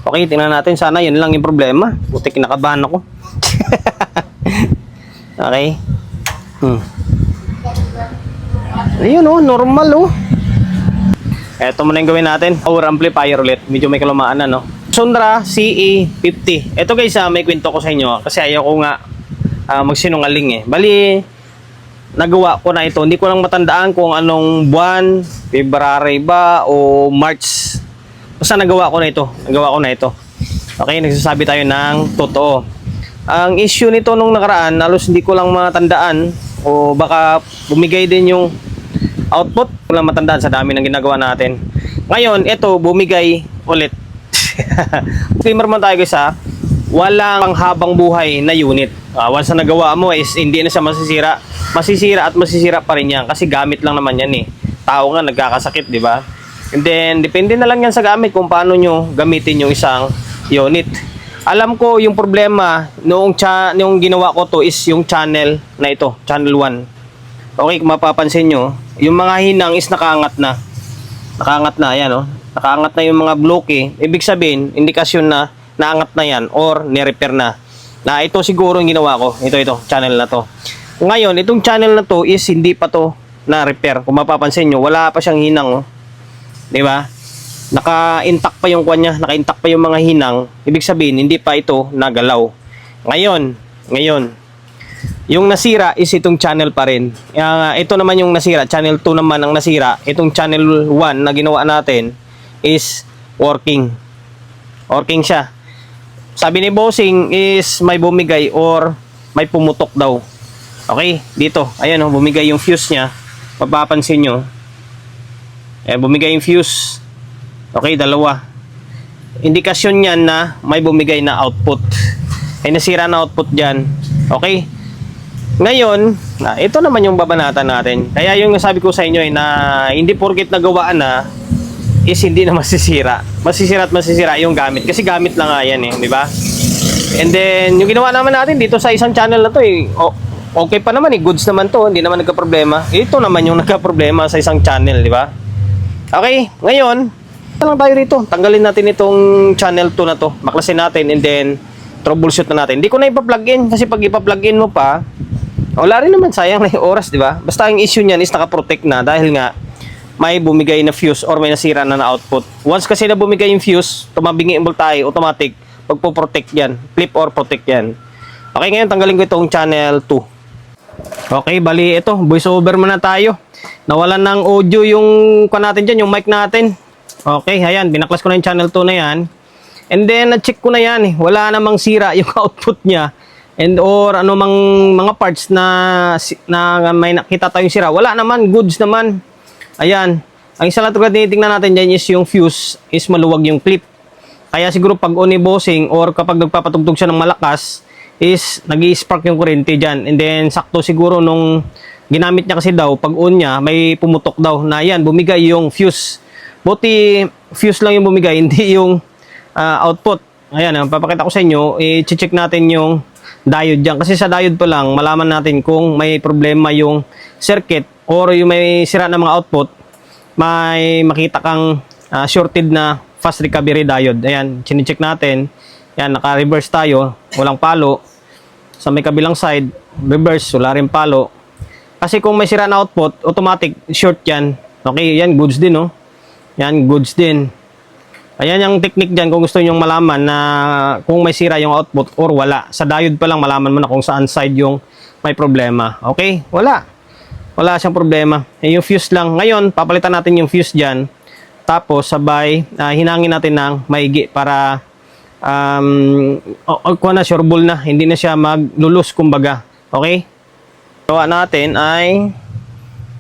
Okay, tingnan natin. Sana yun lang yung problema. Buti kinakabahan ako. Okay. Ayun oh, normal oh. Eto muna yung gawin natin. Power amplifier ulit. Medyo may kalumaan na, no? Sondra CE50. Eto guys, may kwento ko sa inyo. Kasi ayaw ko nga magsinungaling eh. Bali, nagawa ko na ito. Hindi ko lang matandaan kung anong buwan, February ba o March. Basta nagawa ko na ito. Okay, nagsasabi tayo ng totoo. Ang issue nito nung nakaraan, halos hindi ko lang matandaan o baka bumigay din yung output. Hindi ko lang matandaan sa dami ng ginagawa natin. Ngayon, ito bumigay ulit. Disclaimer man tayo guys ha. Walang habang buhay na unit. Once na nagawa mo is hindi na siya masisira. Masisira pa rin yan kasi gamit lang naman yan eh. Tao nga nagkakasakit, di ba? And then depende na lang yan sa gamit kung paano nyo gamitin yung isang unit. Alam ko yung problema noong ginawa ko to is yung channel na ito, channel 1. Okay, kung mapapansin nyo, yung mga hinang is nakaangat na. Ayan oh. Nakaangat na yung mga bloke. Ibig sabihin, indikasyon na naangat na yan or nirepair na. Na ito siguro yung ginawa ko. Ito, channel na to. Ngayon, itong channel na to is hindi pa to na-repair. Kung mapapansin nyo, wala pa siyang hinang oh. Diba? Naka-intact pa yung kanya, naka-intact pa yung mga hinang. Ibig sabihin, hindi pa ito nagalaw. Ngayon, yung nasira is itong channel pa rin. Ito naman yung nasira, channel 2 naman ang nasira. Itong channel 1 na ginawa natin is working. Working siya. Sabi ni bossing is may bumigay or may pumutok daw. Okay, dito. Ayan oh, bumigay yung fuse niya. Mapapansin nyo. Bumigay yung fuse. Okay, dalawa. Indikasyon yan na may bumigay na output. Ay nasira na output dyan. Okay. Ngayon, ito naman yung babanatan natin. Kaya yung sabi ko sa inyo ay na hindi porket nagawaan na is hindi na masisira. Masisira at masisira yung gamit. Kasi gamit lang nga yan eh, di ba? And then, yung ginawa naman natin dito sa isang channel na to eh, okay pa naman eh, goods naman to, hindi naman nagka-problema. Ito naman yung nagka-problema sa isang channel, di ba? Okay, ngayon, lang tayo rito. Tanggalin natin itong channel 2 na to. Baklasin natin and then troubleshoot na natin. Hindi ko na ipa-plug in kasi pag ipa-plug in mo pa, wala rin naman, sayang na yung oras, di ba? Basta ang issue niyan is naka-protect na dahil nga may bumigay na fuse or may nasira na output. Once kasi na bumigay yung fuse, tumabingi ang voltahe, automatic, magpo-protect yan. Clip or protect yan. Okay, ngayon tanggalin ko itong channel 2. Okay, bali ito, voice over muna tayo. Nawalan ng audio yung natin dyan, yung mic natin. Okay, ayan, binaklas ko na yung channel 2 na yan. And then, na-check ko na yan eh. Wala namang sira yung output niya. And or ano mang mga parts na may nakita tayong sira. Wala naman, goods naman. Ayan. Ang isa lang talaga tinitingnan natin dyan is yung fuse is maluwag yung clip. Kaya siguro pag on ni bossing or kapag nagpapatugtog siya ng malakas is nag-i-spark yung kuryente dyan. And then, sakto siguro nung ginamit niya kasi daw, pag on niya, may pumutok daw na yan, bumigay yung fuse. Buti fuse lang yung bumigay, hindi yung output. Ayan, papakita ko sa inyo, i-check natin yung diode dyan. Kasi sa diode pa lang, malaman natin kung may problema yung circuit or yung may sira na mga output, may makita kang shorted na fast recovery diode. Ayan, chine-check natin. Ayan, naka-reverse tayo, walang palo. Sa may kabilang side, reverse, wala rin palo. Kasi kung may sira na output, automatic short yan. Okay, yan, goods din, no? Yan, goods din. Ayan yung technique dyan kung gusto nyong malaman na kung may sira yung output or wala. Sa diode pa lang malaman mo na kung saan side yung may problema. Okay? Wala. Wala siyang problema. Yung fuse lang. Ngayon, papalitan natin yung fuse dyan. Tapos, sabay, hinangin natin ng maigi para kung na, sureball na. Hindi na siya maglulus, kumbaga. Okay? Gawa natin ay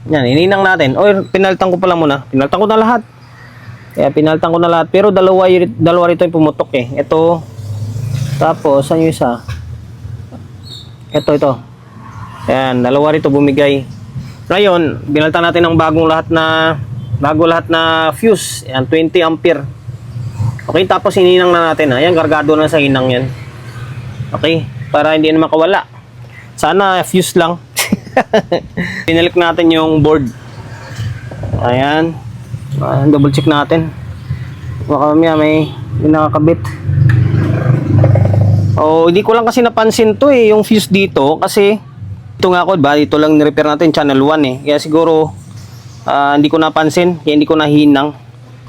yan, ininang natin. O, pinalitan ko pala muna. Pinalitan ko na lahat. Kaya pinalitan ko na lahat. Pero dalawa rito yung pumutok eh. Ito. Tapos, saan yung isa? Ito. Ayan, dalawa rito bumigay. Ngayon, binalitan natin ng bago lahat na fuse. Ayan, 20 ampere. Okay, tapos ininang na natin. Ayan, kargado na sa hinang yan. Okay, para hindi na makawala. Sana fuse lang. Pinalik natin yung board. Ayan. Double check natin. Baka mamaya may Hindi nakakabit. Oh, hindi ko lang kasi napansin to eh, yung fuse dito. Kasi, ito nga ako, diba? Dito lang ni-repair natin, channel 1 eh. Kaya siguro, hindi ko napansin, kaya hindi ko nahinang.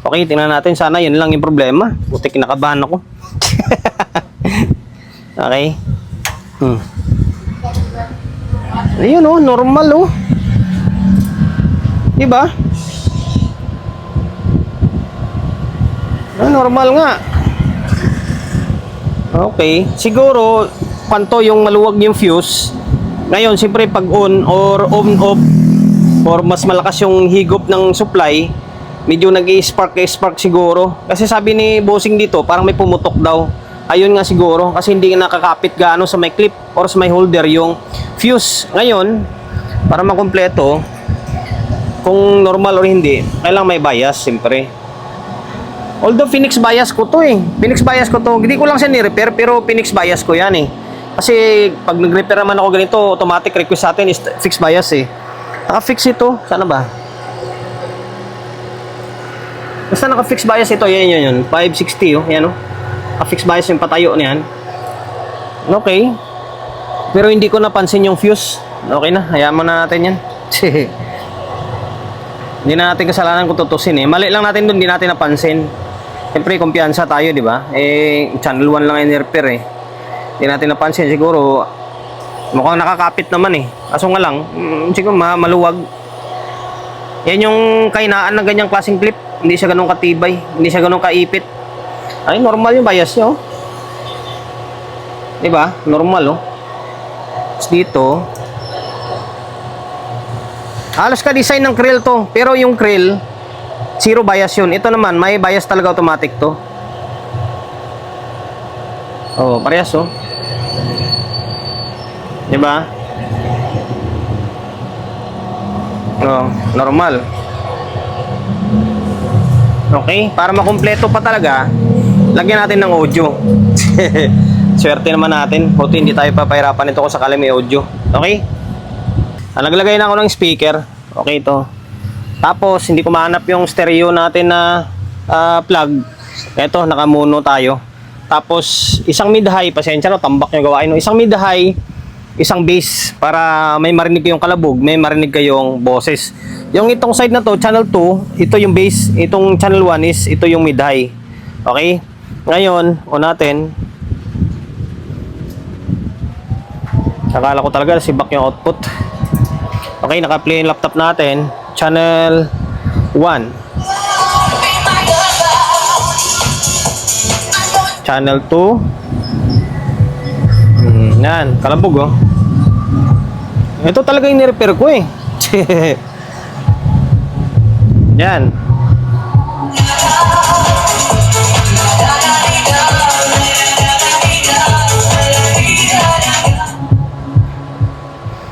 Okay, tingnan natin. Sana yun lang yung problema. Buti kinakabahan ako. Okay. Ayun oh, normal oh. Diba? Normal nga. Okay. Siguro, panto yung maluwag yung fuse. Ngayon, siyempre pag on or on-off or mas malakas yung higop ng supply, medyo nag-i-spark siguro. Kasi sabi ni bossing dito, parang may pumutok daw. Ayun nga siguro, kasi hindi nakakapit gaano sa may clip or sa may holder yung fuse. Ngayon, para makumpleto, kung normal or hindi, kailangan may bias, siyempre. Although Phoenix bias ko to eh. Phoenix bias ko to. Hindi ko lang siya ni-repair, pero Phoenix bias ko yan eh. Kasi pag nag-repair naman ako ganito, automatic request sa atin is fixed bias eh. Naka-fix ito. Sana ba? Basta naka-fix bias ito. Yan. 560 oh. Yan oh. Naka-fix bias yung patayo niyan. Okay. Pero hindi ko napansin yung fuse. Okay na. Hayaan mo na natin yan. Hindi na natin kasalanan kung tutusin eh. Mali lang natin doon. Hindi natin napansin. Siyempre, kumpiyansa tayo, di ba? Eh, channel 1 lang yung repair eh. Hindi natin napansin. Siguro, mukhang nakakapit naman eh. Kaso nga lang, siguro maluwag. Yan yung kainaan ng ganyang klaseng clip. Hindi siya ganun katibay. Hindi siya ganun kaipit. Ay, normal yung bias niya, oh. Diba? Normal, oh. Tapos dito, halos ka-design ng krill to. Pero yung krill, zero bias yun. Ito naman, may bias talaga automatic to. Oh, parehas, oh. Diba? Oh, normal. Okay, para makumpleto pa talaga, lagyan natin ng audio. Swerte naman natin. Buti hindi tayo papahirapan ito kung sakali may audio. Okay? Naglagay na ako ng speaker. Okay ito. Tapos, hindi ko mahanap yung stereo natin na plug. Ito, nakamuno tayo. Tapos, isang mid-high. Pasensya no, tambak yung gawain. Isang mid-high, isang bass. Para may marinig kayong kalabog, may marinig kayong boses. Yung itong side na to, channel 2, ito yung bass. Itong channel 1 is, ito yung mid-high. Okay? Ngayon, on natin. Akala ko talaga sibak yung output. Okay, naka-play yung laptop natin. Channel 1. Channel 2. Yan, kalabog oh. Ito talaga yung ni-repair ko eh. Yan.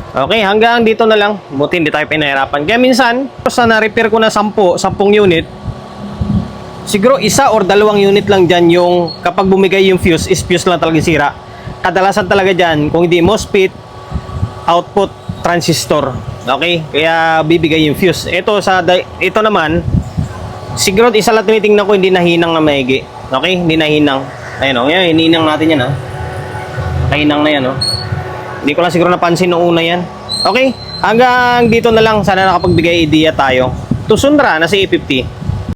Okay, hanggang dito na lang. Buti hindi tayo pinahirapan. Kaya minsan, sa na-repair ko na 10 unit, siguro isa or dalawang unit lang dyan yung kapag bumigay yung fuse, is fuse lang talaga sira. Kadalasan talaga dyan, kung hindi MOSFET, output transistor. Okay? Kaya bibigay yung fuse. Ito naman, siguro isa lang tinitingnan ko, hindi nahinang na maigi. Okay? Hindi nahinang. Ayun o, hininang natin yan ha. Nahinang na yan o. Hindi ko lang siguro napansin noong una yan. Okay? Hanggang dito na lang. Sana nakapagbigay idea tayo. To Sundra na si E50.